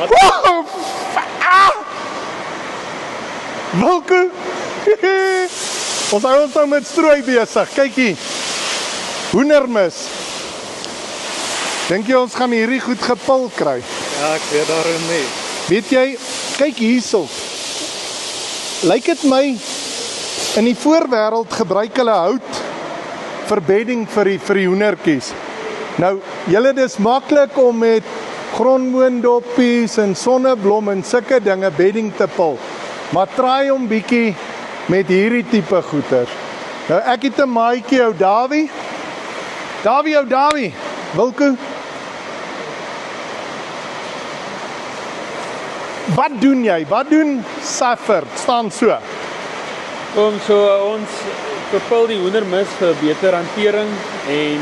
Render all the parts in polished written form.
Oh, Wilco, ons hou ons nou met strooi besig. Kyk hier, hoendermis. Dink jy ons gaan hierdie goed gepil kry? Ja, ek weet daarom nie. Weet jy, kyk hierso. Lyk dit my, in die voorwêreld gebruik hulle hout vir bedding vir die hoendertjies. Nou, julle dis maklik om met grondboondoppies en sonneblom en sulke dinge bedding te pil. Maar try hom bietjie met hierdie tipe goeters. Nou ek het 'n maatjie, ou Davie. Davie, Wilco. Wat doen jy? Wat doen Safford? Staan so. Kom so ons bepil die hoendermis vir beter hantering en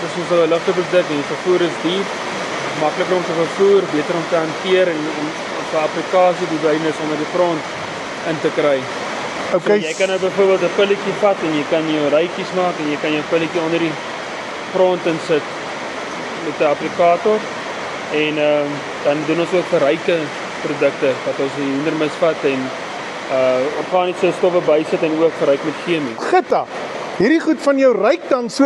dis ons 'n ligte produk en vervoer is duur. Makliker om te vervoer, beter om te hanteer en om vir applikasie doeleindes onder die grond in te kry. Okay. So, jy kan nou byvoorbeeld 'n pilletjie vat en jy kan jou rytjies maak en jy kan jou pilletjie onder die grond insit met 'n applikator en dan doen ons ook vir ryke produkte wat ons die hoendermis vat en organiese stowwe bysit en ook verryk met chemie. Gitta, hierdie goed van jou ryk dan so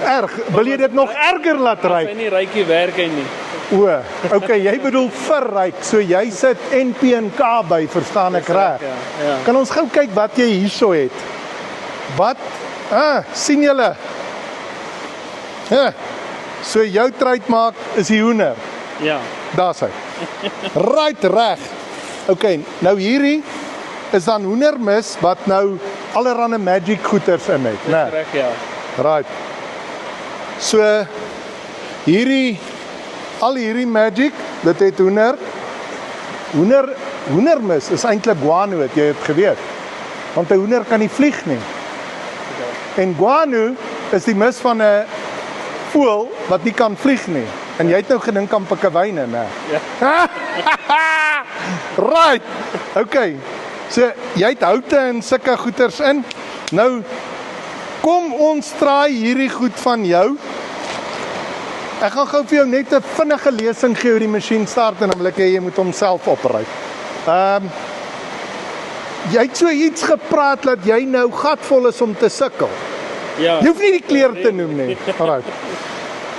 erg. Wil jy dit nog erger laat ryk? Hy nie rykie werk hy nie. O, okay, jy bedoel verryk. So jy sit NP en K by, verstaan ek reg? Ja. Kan ons gou kyk wat jy hierso het? Wat? Sien julle? So jou trademark is die hoender. Ja. Daar's hy. Right reg. Okay, nou hierdie is dan hoendermis wat nou allerlei magic goeters in het, né? Reg, ja. Right. So al hierdie magic, dit het hoendermis is eintlik guano, het jy het geweet. Want 'n hoender kan nie vlieg nie. En guano is die mis van 'n voël wat nie kan vlieg nie. En jy het nou gedink aan pikkewyne, né? Ja. Right. Okay. So jy het houte en sulke goeters in. Nou kom ons draai hierdie goed van jou. Ek gaan gou vir jou net 'n vinnige lesing gee oor die masjien start en dan wil ek hê jy moet hom self opry. Jy het so iets gepraat dat jy nou gatvol is om te sukkel. Ja. Jy hoef nie die kleur te noem nie.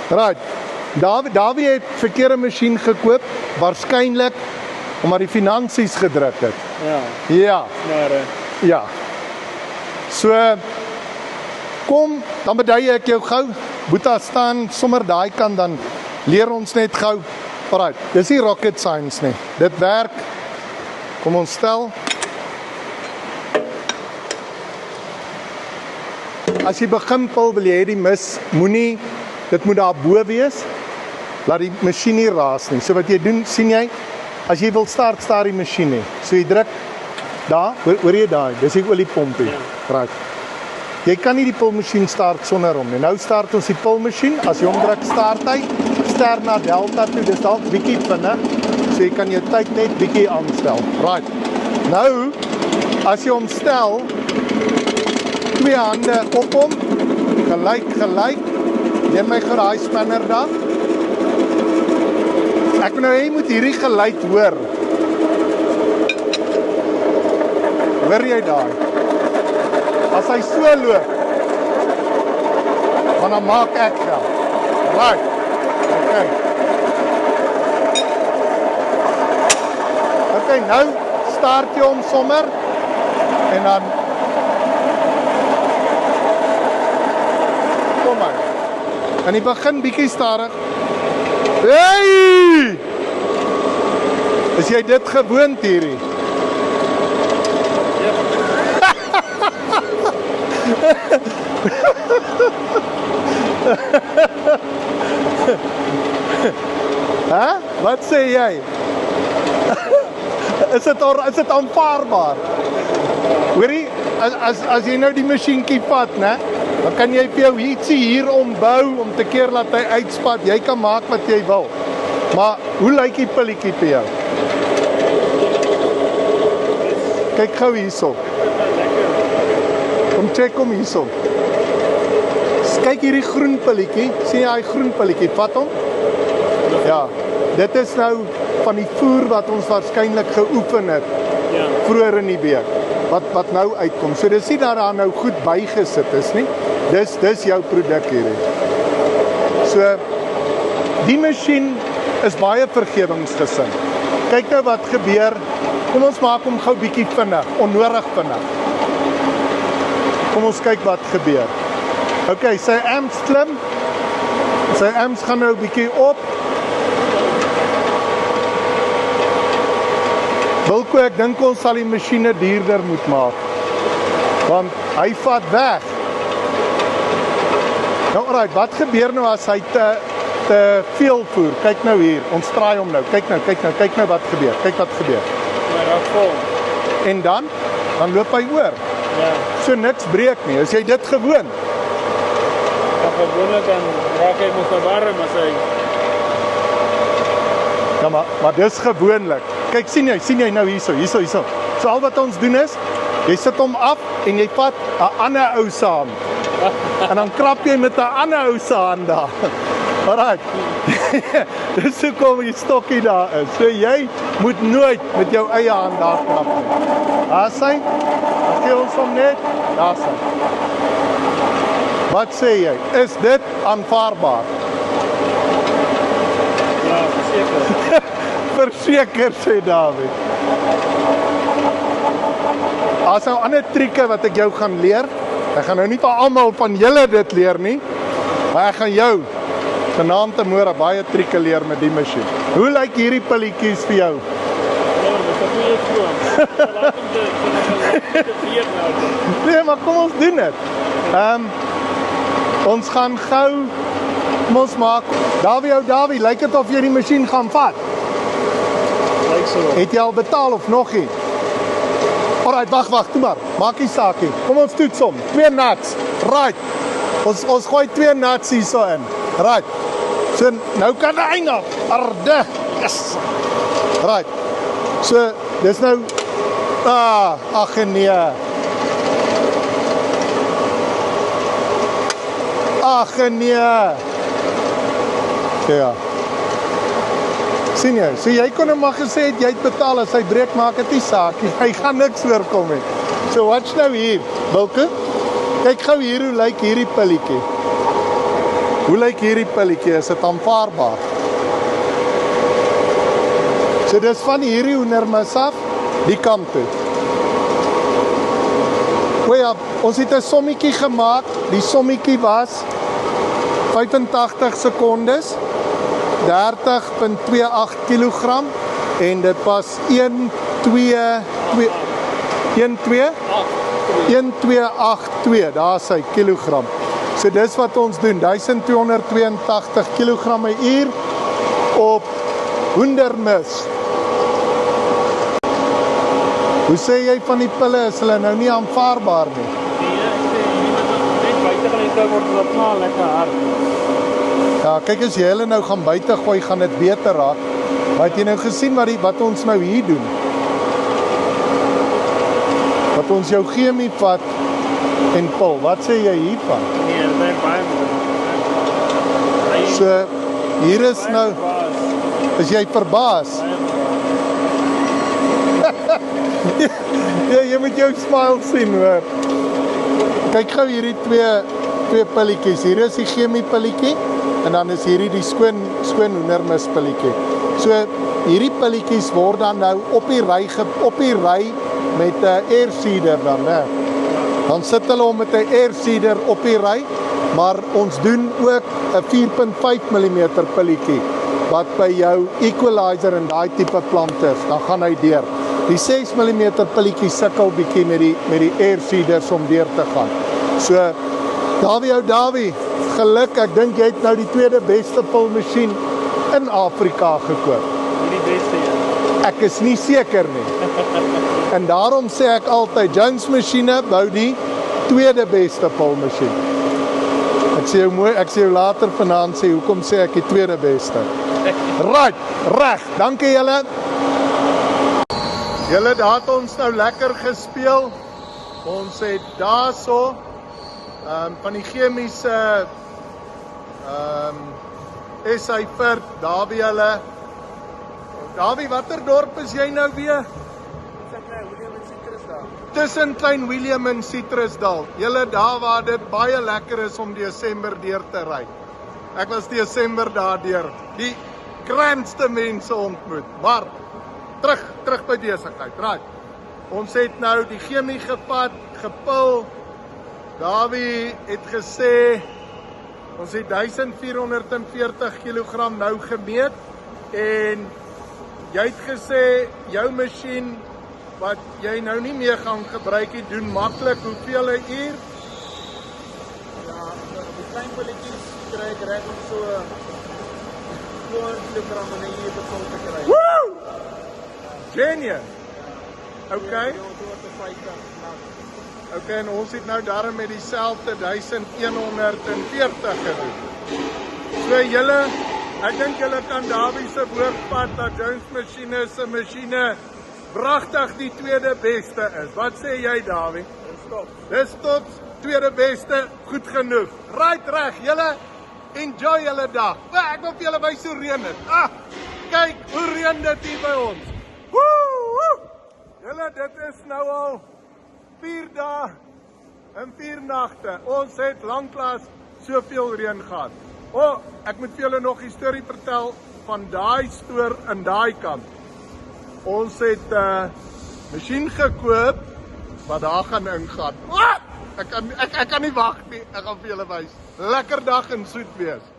Right. Davie het verkeerde masjien gekoop, waarskynlik omdat die finansies gedruk het. Ja. Ja. Maar Ja. So kom, dan bedui ek jou gou. Boeta staan sommer daai kant, dan leer ons net gou. Alright, dis nie rocket science nie. Dit werk. Kom ons stel. As jy begin pil, wil jy hê die mis dit moet daar bo wees. Laat die masjien nie raas nie. So wat jy doen, sien jy, as jy wil start die masjien nie. So jy druk daar, hoor jy daai, dis die oliepompie. Right. Jy kan nie die pilmasjien start sonder hom nie. Nou start ons die pilmasjien, as jy hom druk start hy, ster na delta toe, dis dalk bietjie vinnig. So jy kan jou tyd net bietjie aanstel. Right. Nou, as jy hom stel, 2 hande op hom, gelyk, neem my gou daai spanner daar. Ek nou jy moet hierdie geluid hoor. Hoor jy daai? As hy so loop, dan maak ek geld. Right. Okay. Okay, nou start jy hom sommer en dan kom maar. En jy begin bietjie stadig. Hey! Is jy dit gewoond hierdie? ja. Wat sê jy? Is dit aanvaarbaar? Hoorie, as jy nou die masjienkie vat, né? Dan kan jy vir jou ietsie hier ombou om te keer laat hy uitspat. Jy kan maak wat jy wil. Maar hoe lyk die pilletjie vir jou? Kyk gou hierso. Kom check hom hierso. Kyk hierdie groen pilletjie. Sien jy hy groen pilletjie? Vat hom. Ja. Dit is nou van die voer wat ons waarskynlik geoefen het Ja. vroeër in die week wat nou uitkom. So dis nie dat daar nou goed bygesit is nie. Dis jou produk hierdie. So die masjien is baie vergewensgesind. Kyk nou wat gebeur. Kom ons maak hom gou bietjie vinnig, onnodig vinnig. Kom ons kyk wat gebeur. OK, sy amps klim. Sy amps gaan nou bietjie op. Wilco, ek dink ons sal die masjiene duurder moet maak. Want hy vat weg. Nou alright, wat gebeur nou as hy te veel voer? Kyk nou hier, ons draai hom nou. Kyk nou wat gebeur. Kyk wat gebeur. Maar raak vol. En dan loop hy oor. Ja. So niks breek nie. Is jy dit gewoon? Ja, gewoonlik dan raak hy mos warm as hy... Ja, maar dis gewoonlik. Kyk, sien jy nou hierso. So al wat ons doen is, jy sit hom af en jy vat 'n ander ou se hand. En dan krap jy met 'n ander ou se hand daar. Alright. Dis hoekom die stokkie daar is. So jy moet nooit met jou eie hand daar krap nie. Daar sy. Dan gee ons hom net. Daar sy. Wat sê jy? Is dit aanvaarbaar? Ja, verseker. Verseker, sê David. As nou ander trieke wat ek jou gaan leer. Ek gaan nou nie vir almal van julle dit leer nie, maar ek gaan jou vanaand en môre baie trieke leer met die masjien. Hoe lyk hierdie pilletjies vir jou? Ja, dis 'n goeie skoon. Laat hom te weer nou. Nee, maar kom ons doen dit. Ons gaan gou, kom ons maak. Dawie, lyk dit of jy die masjien gaan vat? Lyk so. Het jy al betaal of nog nie? Alright, wag, toe maar. Maak nie saak nie. Kom ons toets hom. 2 nuts. Right. Ons gooi 2 nuts hierso in. Right. So nou kan hy nog. Arde. Yes. Right. So dis nou ag nee. Ag nee. Ja. Sien jy? So jy kon hom maar gesê het jy het betaal, as hy breek maak dit nie saak nie. Hy gaan niks oorkom nie. So watch nou hier, Wilke. Kyk gou hier hoe lyk hierdie pilletjie. Hoe lyk hierdie pilletjie? Is dit aanvaarbaar? So dis van hierdie hoendermis af die kant toe. Ja, ons het 'n sommetjie gemaak. Die sommetjie was 85 sekondes. 30.28 kilogram en dit was 1282, daar is hy kilogram. So dis wat ons doen, 1282 kilogram 'n uur op hoendermis. Hoe sê jy van die pille, is hulle nou nie aanvaarbaar nie? Nee, ek sê iemand wat net buite gaan word dat klaar lekker hard. Ja, kyk as jy hulle nou gaan buite gooi, gaan dit beter raak. Maar het jy nou gesien wat ons nou hier doen? Wat ons jou chemie vat en pil. Wat sê jy hiervan? Nee, dit is baie mooi. So, hier is nou, is jy verbaas? Ja, jy moet jou smile sien, hoor. Kyk gou hierdie twee pilletjies. Hier is die chemie pilletjie. En dan is hierdie die skoon hoendermis pilletjie. So hierdie pilletjies word dan nou op die ry met 'n air seeder dan, né? Dan sit hulle hom met 'n air seeder op die ry, maar ons doen ook 'n 4.5 mm pilletjie wat by jou equalizer en daai tipe plante is, dan gaan hy deur. Die 6 mm pilletjie sukkel bietjie met die air seeders om deur te gaan. So Dawie, geluk, ek dink jy het nou die tweede beste pilmasjien in Afrika gekoop. Die beste een. Ek is nie seker nie. En daarom sê ek altyd, Jones masjiene bou die tweede beste pilmasjien. Ek sê jou later vanaand sê, hoekom sê ek die tweede beste? Right, reg, dankie julle. Julle, daar het ons nou lekker gespeel. Ons het daarso van die chemiese SA vir Dawie hulle Davie, watter dorp is jy nou weer? Tussen Klein Willem en Citrusdal. Julle daar waar dit baie lekker is om Desember deur te ry. Ek was Desember daardeur. Die krantste mense ontmoet. Maar terug by besigheid. Right. Ons het nou die chemie gepad, gepil. Davie het gesê ons het 1440 kg nou gemeet en jy het gesê jou masjien wat jy nou nie meer gaan gebruik nie, doen maklik hoeveel 'n uur? Ja, die klein pilletjies kry ek reg om so 200 kg in 'n uur vol te kry. Woo! Genius. Okay. Okay, en ons het nou daarmee met dieselfde 1140 gedoen. So julle, ek dink julle kan Davie se woordvat dat Jones masjiene se masjiene pragtig die tweede beste is. Wat sê jy, Davie? Dis tot tweede beste, goed genoeg. Right reg, julle enjoy julle dag. Ek wil vir julle wys hoe reën dit. Kyk hoe reën dit hier by ons. Woe! Julle, dit is nou al 4 dae en 4 nagte. Ons het lanklaas soveel reën gehad. Ek moet vir julle nog 'n storie vertel van daai stoor in daai kant. Ons het 'n masjien gekoop wat daar gaan ingaan. Ek kan nie wag nie. Ek gaan vir julle wys. Lekker dag in Soet wees.